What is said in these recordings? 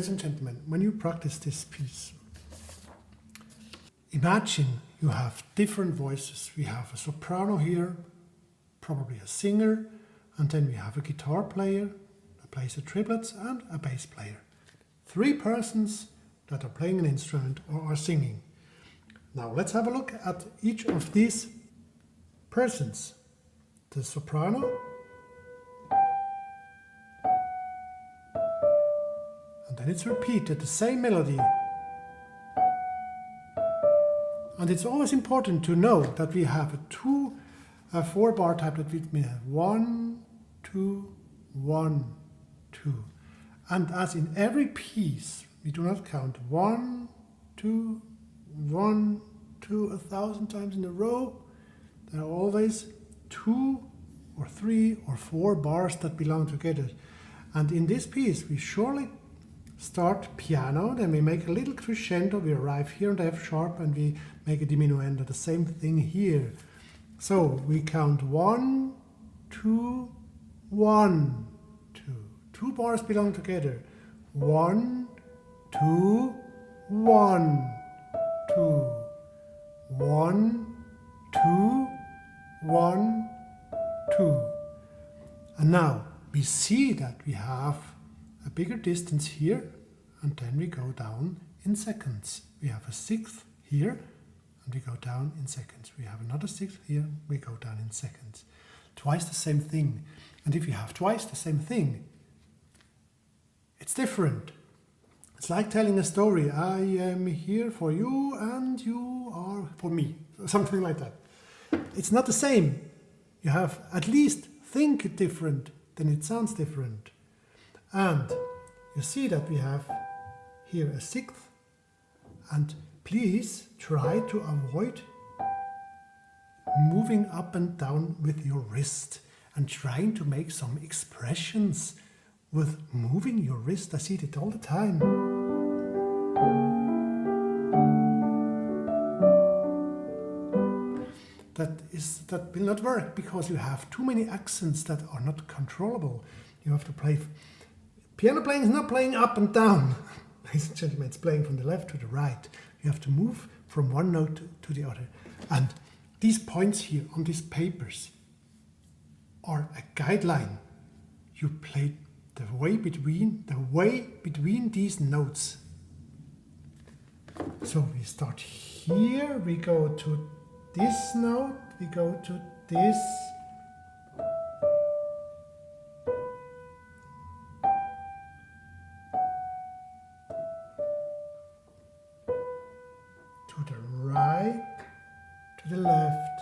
ladies and gentlemen, when you practice this piece, imagine you have different voices. We have a soprano here, probably a singer, and then we have a guitar player that plays the triplets and a bass player. 3 persons that are playing an instrument or are singing. Now let's have a look at each of these persons. The soprano, and then it's repeated, the same melody. And it's always important to know that we have a 4-bar type that we have 1, 2, 1, 2. And as in every piece, we do not count 1, 2, 1, 2 1,000 times in a row. There are always 2 or 3 or 4 bars that belong together. And in this piece, we surely start piano, then we make a little crescendo, we arrive here on the F sharp and we make a diminuendo, the same thing here. So we count 1, 2, 1, 2. 2 bars belong together. 1, 2, 1, 2. 1, 2, 1, 2. And now we see that we have a bigger distance here, and then we go down in seconds. We have a 6th here, and we go down in seconds. We have another 6th here, we go down in seconds. Twice the same thing. And if you have twice the same thing, it's different. It's like telling a story. I am here for you and you are for me. Something like that. It's not the same. You have at least think it different, then it sounds different. And you see that we have here a 6th, and please try to avoid moving up and down with your wrist and trying to make some expressions with moving your wrist. I see it all the time. That will not work because you have too many accents that are not controllable. You have to play. Piano playing is not playing up and down. Ladies and gentlemen, it's playing from the left to the right. You have to move from one note to the other. And these points here on these papers are a guideline. You play the way between these notes. So we start here, we go to this note, we go to this. To the right, to the left.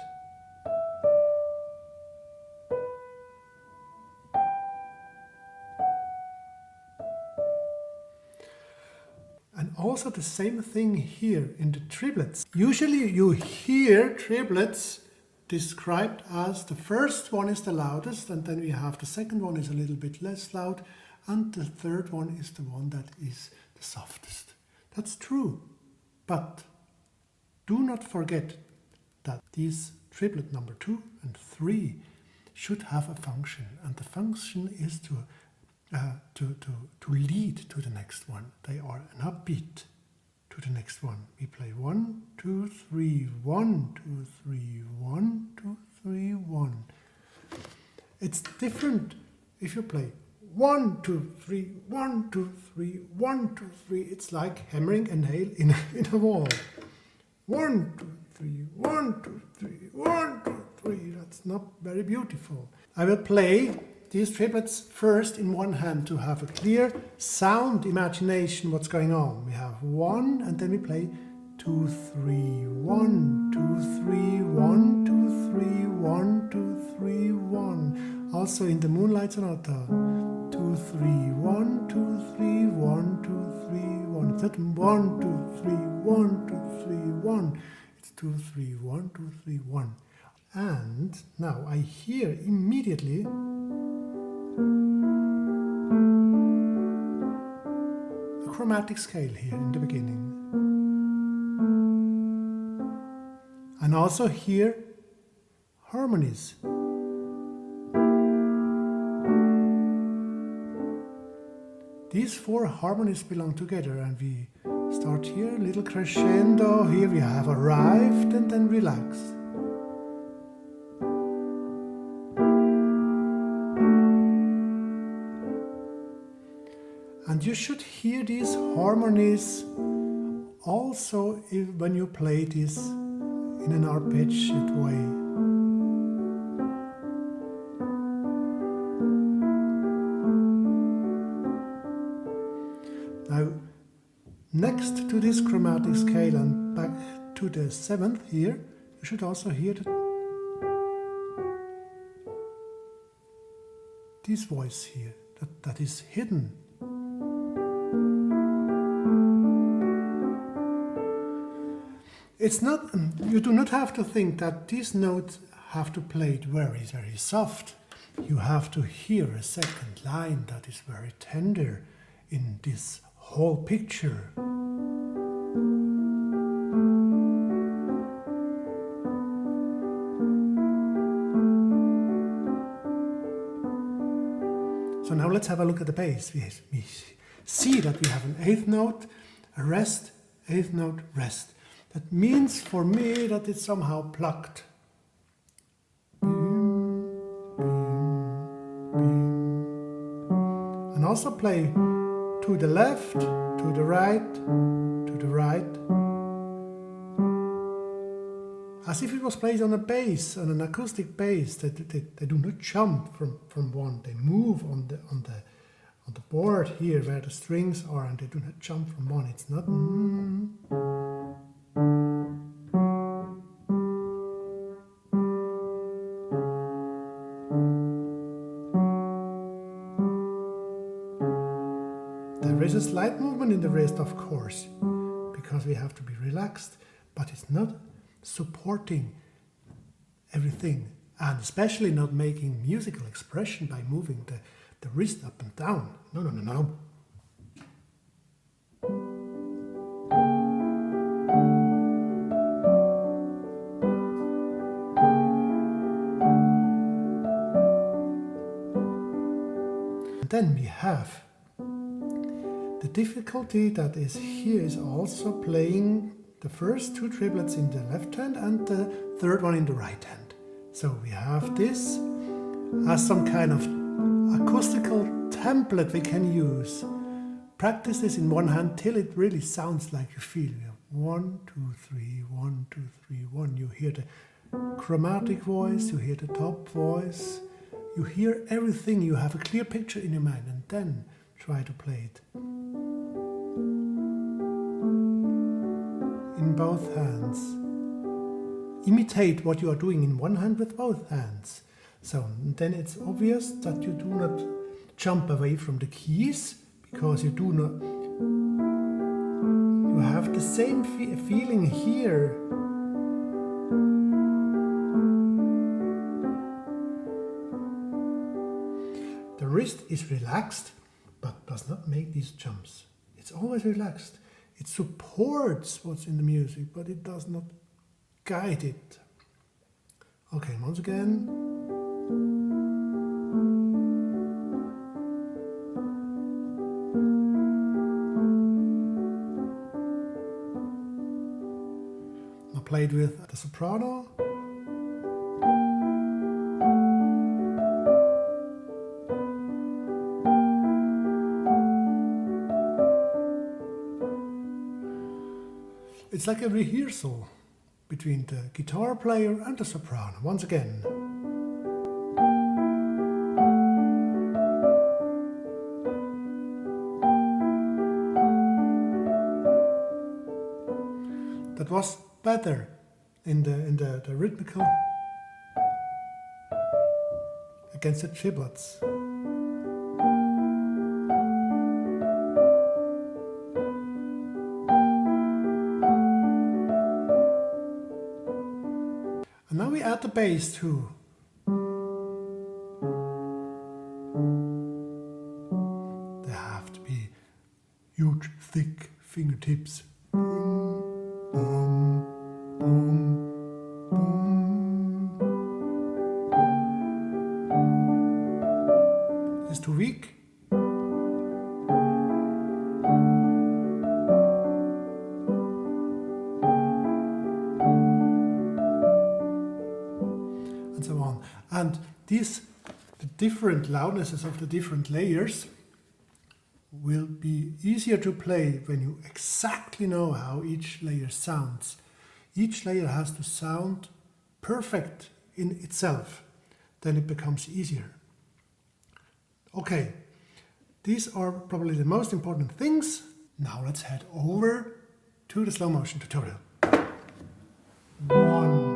And also the same thing here in the triplets. Usually you hear triplets described as the first one is the loudest, and then we have the second one is a little bit less loud, and the third one is the one that is the softest. That's true, but do not forget that these triplet number 2 and 3 should have a function, and the function is to lead to the next one. They are an upbeat to the next one. We play 1, 2, 3, 1, 2, 3, 1, 2, 3, 1. It's different if you play 1, 2, 3, 1, 2, 3, 1, 2, 3. It's like hammering a nail in a wall. 1, 2, 3, 1, 2, 3, 1, 2, 3. That's not very beautiful. I will play these triplets first in one hand to have a clear sound imagination what's going on. We have 1 and then we play 2, 3, 1, 2, 3, 1, 2, 3, 1, 2, 3, 1. Also in the Moonlight Sonata. 2, 3, 1, 2, 3, 1, 2, 3, 1. It's not 1, 2, 3, 1, 2, 3, 1. It's 2, 3, 1, 2, 3, 1. And now I hear immediately a chromatic scale here in the beginning. And also hear harmonies. these four harmonies belong together, and we start here, little crescendo, here we have arrived, and then relax. And you should hear these harmonies also when you play this in an arpeggiated way. Now, next to this chromatic scale and back to the seventh here, you should also hear this voice here, that is hidden. It's not, you do not have to think that these notes have to play it very, very soft. You have to hear a second line that is very tender in this whole picture. So now let's have a look at the bass. We see that we have an eighth note, a rest, eighth note, rest. That means for me that it's somehow plucked. And also play to the left, to the right, to the right. As if it was played on a bass, on an acoustic bass. They do not jump from one, they move on the board here where the strings are, and they do not jump from one. It's not. There is a slight movement in the wrist, of course, because we have to be relaxed, but it's not supporting everything, and especially not making musical expression by moving the wrist up and down. No, no, no, no. And then we have the difficulty that is here is also playing the first two triplets in the left hand and the third one in the right hand. So we have this as some kind of acoustical template we can use. Practice this in one hand till it really sounds like you feel. 1, 2, 3, 1, 2, 3, 1. You hear the chromatic voice, you hear the top voice, you hear everything, you have a clear picture in your mind, and then try to play it in both hands. Imitate what you are doing in one hand with both hands. So then it's obvious that you do not jump away from the keys, because you have the same feeling here. The wrist is relaxed, but does not make these jumps. It's always relaxed. It supports what's in the music, but it does not guide it. Okay, once again. I played with the soprano. It's like a rehearsal between the guitar player and the soprano. Once again. That was better in the rhythmical against the triplets. And now we add the bass too. There have to be huge, thick fingertips. Boom, boom, boom. It's too weak. on. And the different loudnesses of the different layers will be easier to play when you exactly know how each layer sounds. Each layer has to sound perfect in itself. Then it becomes easier. Okay, these are probably the most important things. Now let's head over to the slow motion tutorial. 1,